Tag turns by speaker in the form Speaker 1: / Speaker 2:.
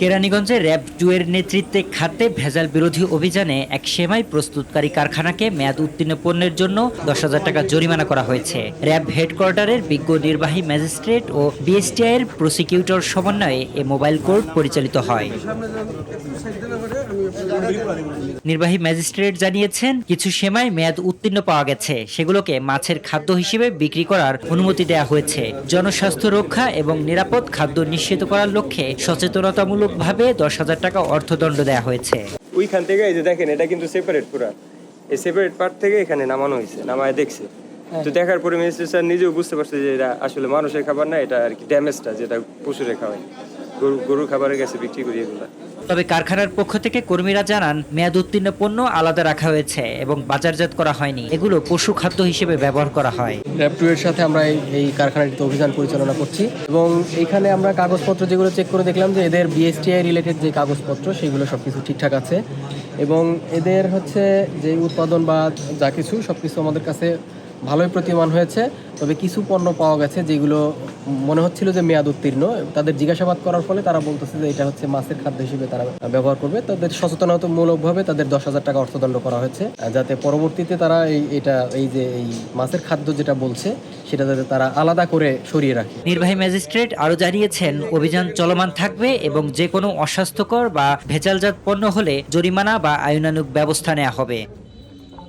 Speaker 1: কেরানীগঞ্জে RAB 2 এর নেতৃত্বে খাদ্যে ভেজাল বিরোধী অভিযানে এক সেমাই প্রস্তুতকারী কারখানাকে মেয়াদ উত্তীর্ণ পণ্যের জন্য 10,000 টাকা জরিমানা করা হয়েছে। র্যাব হেডকোয়ার্টারের বিজ্ঞ নির্বাহী ম্যাজিস্ট্রেট ও বিএসটিআই এর প্রসিকিউটর সমন্বয়ে এ মোবাইল কোর্ট পরিচালিত হয়। নির্বাহী ম্যাজিস্ট্রেট জানিয়েছেন, কিছু সেমাই মেয়াদ উত্তীর্ণ পাওয়া গেছে, সেগুলোকে মাছের খাদ্য হিসেবে বিক্রি করার অনুমতি দেওয়া হয়েছে। জনস্বাস্থ্য রক্ষা এবং নিরাপদ খাদ্য নিশ্চিত করার লক্ষ্যে সচেতনতামূলকভাবে 10,000 টাকা অর্থদণ্ড দেওয়া হয়েছে।
Speaker 2: ওইখান থেকে এই যে দেখেন, এটা কিন্তু সেপারেট পুরা, এই সেপারেট পার্ট থেকে এখানে নামানো হয়েছে, নামায় দেখছে। তো দেখার পরে ম্যাজিস্ট্রেট স্যার নিজেও বুঝতে পারছে যে এটা আসলে মানুষের খাবার না, এটা আর কি ড্যামেজটা যেটা পশুরে খাওয়ায়, গরুর খাবারের কাছে বিক্রি করি এগুলা।
Speaker 1: তবে কারখানার পক্ষ থেকে কর্মীরা জানান, মেয়াদ উত্তীর্ণ পণ্য আলাদা রাখা হয়েছে এবং বাজারজাত করা হয়নি, এগুলো পশু খাদ্য হিসেবে ব্যবহার করা হয়।
Speaker 3: র্যাব 2 এর সাথে আমরা এই কারখানাটিতে অভিযান পরিচালনা করছি এবং এইখানে আমরা কাগজপত্র যেগুলো চেক করে দেখলাম যে এদের বিএসটিআই রিলেটেড যে কাগজপত্র সেগুলো সবকিছু ঠিকঠাক আছে এবং এদের হচ্ছে যে উৎপাদন বা যা কিছু সবকিছু আমাদের কাছে ভালোই প্রতীয়মান হয়েছে। তবে কিছু পণ্য পাওয়া গেছে যেগুলো মনে হচ্ছিল যে মেয়াদ উত্তীর্ণ। তাদের জিজ্ঞাসাবাদ করার ফলে তারা বলতেছে যে এটা হচ্ছে মাছের খাদ্য হিসেবে তারা ব্যবহার করবে। তাদের সচেতনতামূলকভাবে তাদের 10,000 টাকা অর্থদণ্ড করা হয়েছে, যাতে পরবর্তীতে তারা এই মাছের খাদ্য যেটা বলছে সেটা যাতে তারা আলাদা করে সরিয়ে রাখে।
Speaker 1: নির্বাহী ম্যাজিস্ট্রেট আরও জানিয়েছেন, অভিযান চলমান থাকবে এবং যে কোনো অস্বাস্থ্যকর বা ভেজালজাত পণ্য হলে জরিমানা বা আইনানুগ ব্যবস্থা নেওয়া হবে।